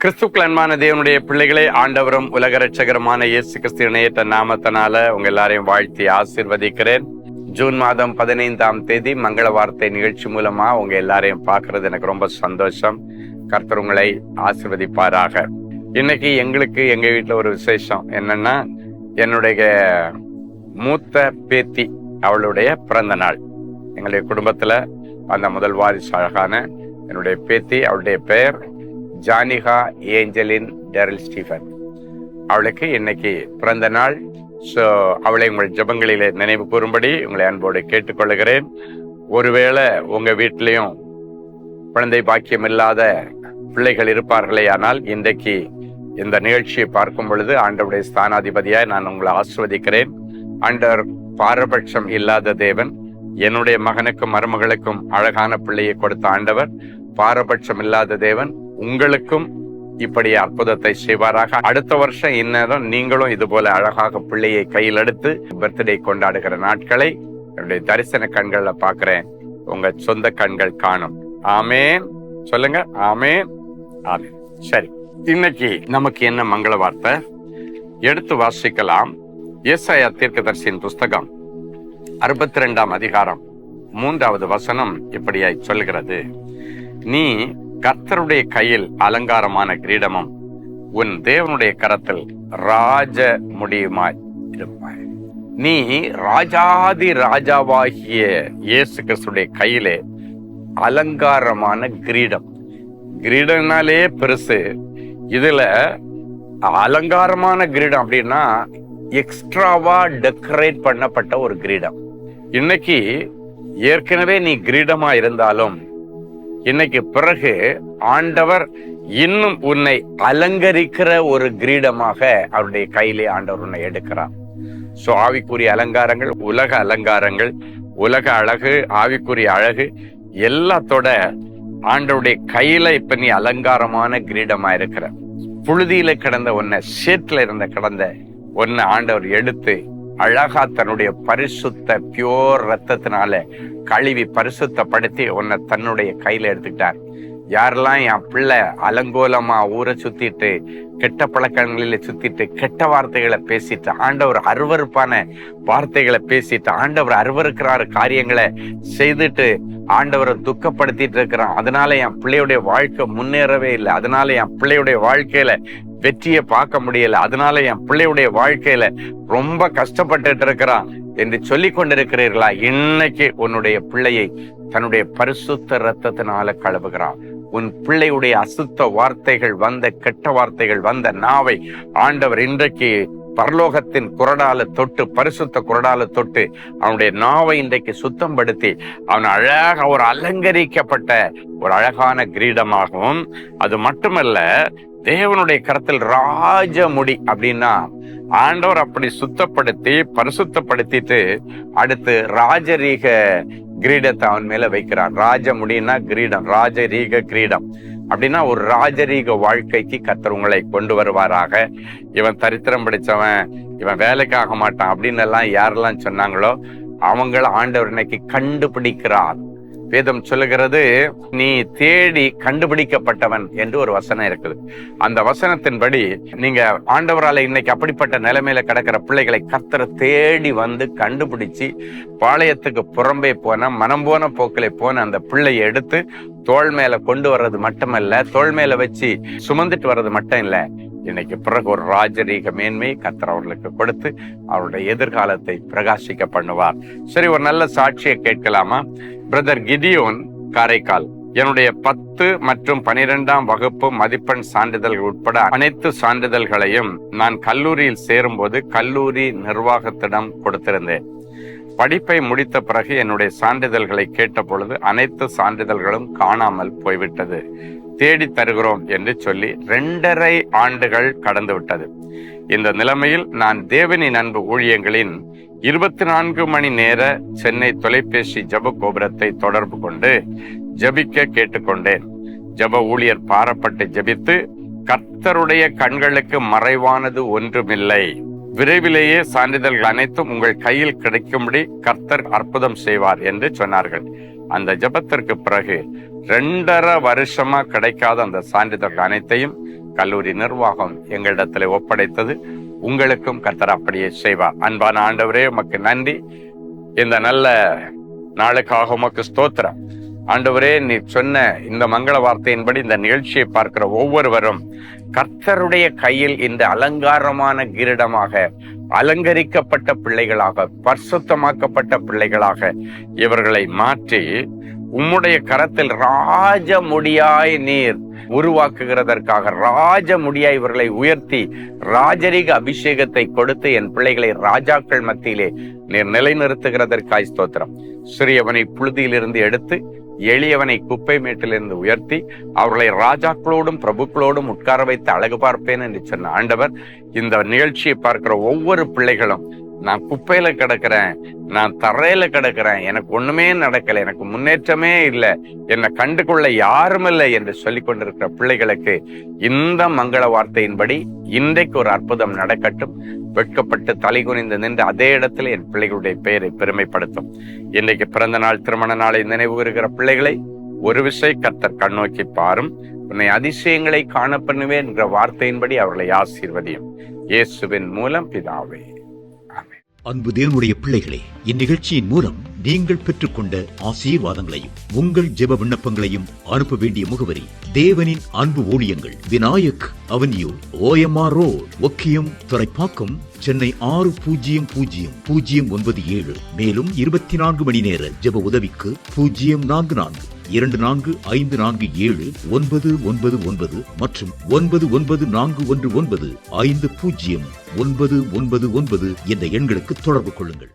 கிறிஸ்துக்கள் அன்பான தேவனுடைய பிள்ளைகளே, ஆண்டவரும் உலக ரட்சகருமான இயேசு கிறிஸ்து இணையற்ற நாமத்தினால உங்க எல்லாரையும் வாழ்த்தி ஆசீர்வதிக்கிறேன். ஜூன் மாதம் 15ஆம் தேதி மங்கள வார்த்தை நிகழ்ச்சி மூலமா உங்க எல்லாரையும் பார்க்கறது எனக்கு ரொம்ப சந்தோஷம். கர்த்தர் உங்களை ஆசீர்வதிப்பாராக. இன்னைக்கு எங்க வீட்டுல ஒரு விசேஷம் என்னன்னா, என்னுடைய மூத்த பேத்தி அவளுடைய பிறந்த நாள். எங்களுடைய குடும்பத்துல அந்த முதல் வாரிசு அழகான என்னுடைய பேத்தி, அவளுடைய பெயர் ஜானிகா ஏஞ்சலின் டெரில் ஸ்டீஃபன். அவளுக்கு இன்னைக்கு பிறந்த நாள். ஸோ அவளை உங்கள் ஜெபங்களிலே நினைவு கூறும்படி உங்களை அன்போடு கேட்டுக்கொள்கிறேன். ஒருவேளை உங்க வீட்டிலையும் குழந்தை பாக்கியம் இல்லாத பிள்ளைகள் இருப்பார்களே, ஆனால் இன்றைக்கு இந்த நிகழ்ச்சியை பார்க்கும் பொழுது ஆண்டவருடைய ஸ்தானாதிபதியாய் நான் உங்களை ஆசிர்வதிக்கிறேன். ஆண்டவர் பாரபட்சம் இல்லாத தேவன். என்னுடைய மகனுக்கும் மருமகளுக்கும் அழகான பிள்ளையை கொடுத்த ஆண்டவர் பாரபட்சம் இல்லாத தேவன். உங்களுக்கும் இப்படி அற்புதத்தை செய்வாராக. அடுத்த வருஷம் இந்நேரம் நீங்களும் இது போல அழகாக பிள்ளையை கையில் எடுத்து பர்த்டே கொண்டாடுகிற நாட்களை என்னுடைய தரிசன கண்கள்ல பாக்குறேன். உங்க சொந்த கண்கள் காணும். ஆமேன் சொல்லுங்க. ஆமேன் ஆமேன். சரி, இன்னைக்கு நமக்கு என்ன மங்கள வார்த்தை எடுத்து வாசிக்கலாம். ஏசாயா தீர்க்கதரிசியின் புஸ்தகம் 62ஆம் அதிகாரம் 3வது வசனம் இப்படியாய் சொல்கிறது: நீ கர்த்தருடைய கையில் அலங்காரமான கிரீடமும் உன் தேவனுடைய கரத்தில் ராஜ முடியுமாய் இருப்பாய். நீ ராஜாதி ராஜாவாகிய இயேசு கிறிஸ்துடைய கையிலே அலங்காரமான கிரீடம். கிரீடம்னாலே பெருசு. இதுல அலங்காரமான கிரீடம் அப்படின்னா எக்ஸ்ட்ராவா டெக்கரேட் பண்ணப்பட்ட ஒரு கிரீடம். இன்னைக்கு ஏற்கனவே நீ கிரீடமா இருந்தாலும் இன்னைக்கு பிறகு ஆண்டவர் இன்னும் உன்னை அலங்கரிக்கிற ஒரு கிரீடமாக அவருடைய கையிலே ஆண்டவர் உன்னை எடுக்கிறார். சோ ஆவிக்குரிய அலங்காரங்கள், உலக அலங்காரங்கள், உலக அழகு, ஆவிக்குரிய அழகு எல்லாத்தோட ஆண்டவருடைய கையில இப்ப நீ அலங்காரமான கிரீடமா இருக்கிற. புழுதியில கிடந்த ஒன்ன, சேத்துல இருந்த கிடந்த ஒன்ன ஆண்டவர் எடுத்து அழகா தன்னுடைய பரிசுத்த பியோர் ரத்தத்தினால கழுவி பரிசுத்தப்படுத்தி உன்னை தன்னுடைய கையில எடுத்துக்கிட்டார். யாரெல்லாம் என் பிள்ளை அலங்கோலமா ஊரை சுத்திட்டு, கெட்ட பழக்கங்களில சுத்திட்டு, கெட்ட வார்த்தைகளை பேசிட்டு, ஆண்டவர் அருவருப்பான வார்த்தைகளை பேசிட்டு, ஆண்டவர் அருவருக்கிறாரு காரியங்களை செய்துட்டு ஆண்டவரை துக்கப்படுத்திட்டு இருக்கிறான். அதனால என் பிள்ளையுடைய வாழ்க்கை முன்னேறவே இல்லை, அதனால என் பிள்ளையுடைய வாழ்க்கையில வெற்றியை பார்க்க முடியல, அதனால என் பிள்ளையுடைய வாழ்க்கையில ரொம்ப கஷ்டப்பட்டுட்டு இருக்கிறான் என்று சொல்லி கொண்டிருக்கிறீர்களா? இன்னைக்கு உன்னுடைய பிள்ளையை தன்னுடைய பரிசுத்த ரத்தத்தினால கழுவுகிறான். உன் பிள்ளையுடைய அசுத்த வார்த்தைகள் வந்த, கெட்ட வார்த்தைகள் வந்த நாவை ஆண்டவர் இன்றைக்கு பரலோகத்தின் குரடால தொட்டு, பரிசுத்த குரடால தொட்டு அவனுடைய நாவை இன்றைக்கு சுத்தம் படுத்தி அவன் அழகாக ஒரு அலங்கரிக்கப்பட்ட ஒரு அழகான கிரீடமாகவும், அது மட்டுமல்ல தேவனுடைய கரத்தில் ராஜமுடி அப்படின்னா ஆண்டவர் அப்படி சுத்தப்படுத்தி பரிசுத்தப்படுத்திட்டு அடுத்து ராஜரீக கிரீடத்தை அவன் மேல வைக்கிறான். ராஜமுடினா கிரீடம், ராஜரீக கிரீடம் அப்படின்னா ஒரு ராஜரீக வாழ்க்கைக்கு கர்த்தர் உங்களை கொண்டு வருவாராக. இவன் தரித்திரம் பிடிச்சவன், இவன் வேலைக்கு ஆக மாட்டான் அப்படின்னு எல்லாம் யாரெல்லாம் சொன்னாங்களோ அவங்கள ஆண்டவர் இன்னைக்கு கண்டுபிடிக்கிறார். வேதம் சொல்லுகிறது, நீ தேடி கண்டுபிடிக்கப்பட்டவன் என்று ஒரு வசனம் இருக்குது. அந்த வசனத்தின்படி நீங்க ஆண்டவரால இன்னைக்கு அப்படிப்பட்ட நிலைமையில கிடக்கிற பிள்ளைகளை கர்த்தரை தேடி வந்து கண்டுபிடிச்சு பாளையத்துக்கு புறம்பே போன, மனம் போன போக்கிலே போன அந்த பிள்ளையை எடுத்து தோள் மேல கொண்டு வர்றது மட்டுமல்ல, தோள் மேல வச்சு சுமந்துட்டு வர்றது மட்டும் இல்ல, இன்னைக்கு பிறகு ஒரு ராஜரீக மேன்மை கர்த்தர் அவர்களுக்கு கொடுத்து அவருடைய எதிர்காலத்தை பிரகாசிக்க பண்ணுவார். சரி, ஒரு நல்ல சாட்சியை கேட்கலாமா? Brother Gideon, Karaikal. என்னுடைய 10 மற்றும் 12ஆம் வகுப்பு மதிப்பெண் சான்றிதழ்கள் உட்பட அனைத்து சான்றிதழ்களையும் நான் கல்லூரியில் சேரும்போது கல்லூரி நிர்வாகத்திடம் கொடுத்திருந்தேன். படிப்பை முடித்த பிறகு என்னுடைய சான்றிதழ்களை கேட்ட பொழுது அனைத்து சான்றிதழ்களும் காணாமல் போய்விட்டது. தேடி தருகிறோம் என்று சொல்லி 2.5 ஆண்டுகள் கடந்து விட்டது. இந்த நிலைமையில் நான் தேவனின் அன்பு ஊழியங்களின் 24 மணி நேர சென்னை தொலைபேசி ஜப கோபுரத்தை தொடர்பு கொண்டு ஜபிக்க கேட்டுக்கொண்டேன். ஜப ஊழியர் பாரப்பட்டு ஜபித்து, கர்த்தருடைய கண்களுக்கு மறைவானது ஒன்றுமில்லை, விரைவிலேயே சான்றிதழ்கள் அனைத்தும் உங்கள் கையில் கிடைக்கும்படி கர்த்தர் அற்புதம் செய்வார் என்று சொன்னார்கள். அந்த ஜெபத்திற்கு பிறகு 2.5 வருஷமா கிடைக்காத அந்த சான்றிதழ்கள் அனைத்தையும் கல்லூரி நிர்வாகம் எங்களிடத்தில் ஒப்படைத்தது. உங்களுக்கும் கர்த்தர் அப்படியே செய்வார். அன்பான ஆண்டவரே, உமக்கு நன்றி. இந்த நல்ல நாளுக்காக உமக்கு ஸ்தோத்திரம். ஆண்டவரே, நீ சொன்ன இந்த மங்கள வார்த்தையின்படி இந்த நிகழ்ச்சியை பார்க்கிற ஒவ்வொருவரும் கர்த்தருடைய கையில் இந்த அலங்காரமான கிரீடமாக அலங்கரிக்கப்பட்ட பிள்ளைகளாக, பரிசுத்தமாக்கப்பட்ட பிள்ளைகளாக இவர்களை மாற்றி உம்முடைய கரத்தில் ராஜ முடியாய் நீர் உருவாக்குகிறதற்காக, ராஜ முடியாய் இவர்களை உயர்த்தி ராஜரீக அபிஷேகத்தை கொடுத்து என் பிள்ளைகளை ராஜாக்கள் மத்தியிலே நீர் நிலைநிறுத்துகிறதற்காய் ஸ்தோத்திரம். சிறியவனை புழுதியிலிருந்து எடுத்து எளியவனை குப்பை மேட்டிலிருந்து உயர்த்தி அவர்களை ராஜாக்களோடும் பிரபுக்களோடும் உட்கார வைத்து அழகு பார்ப்பேன் என்று சொன்ன ஆண்டவர், இந்த நிகழ்ச்சியை பார்க்கிற ஒவ்வொரு பிள்ளைகளும், நான் குப்பையில கிடக்கிறேன், நான் தரையில கிடக்கிறேன், எனக்கு ஒண்ணுமே நடக்கல, எனக்கு முன்னேற்றமே இல்லை, என்னை கண்டுகொள்ள யாரும் இல்லை என்று சொல்லிக் கொண்டிருக்கிற பிள்ளைகளுக்கு இந்த மங்கள வார்த்தையின்படி இன்றைக்கு ஒரு அற்புதம் நடக்கட்டும். வெட்கப்பட்டு தலை குனிந்து நின்று அதே இடத்துல என் பிள்ளைகளுடைய பெயரை பெருமைப்படுத்தும். இன்றைக்கு பிறந்த நாள், திருமண நாளை நினைவு கூறுகிற பிள்ளைகளை ஒரு விசை கர்த்தர் கண்ணோக்கி பாரும். உன்னை அதிசயங்களை காண பண்ணுவேன் என்ற வார்த்தையின்படி அவர்களை ஆசீர்வதியும். இயேசுவின் மூலம் பிதாவே, ஆமென். அன்பு தேவனுடைய பிள்ளைகளே, இந்நிகழ்ச்சியின் மூலம் நீங்கள் பெற்றுக்கொண்ட ஆசீர்வாதங்களையும் உங்கள் ஜெப விண்ணப்பங்களையும் அனுப்ப வேண்டிய முகவரி: தேவனின் அன்பு ஊழியங்கள், Vinayak avenue, OMR road, Okkiyam, Thoraipakkam, Chennai 600097. மேலும் 24 மணி நேர ஜெப உதவிக்கு 044-24547-999 மற்றும் 9941150999 என்ற எண்களுக்கு தொடர்பு கொள்ளுங்கள்.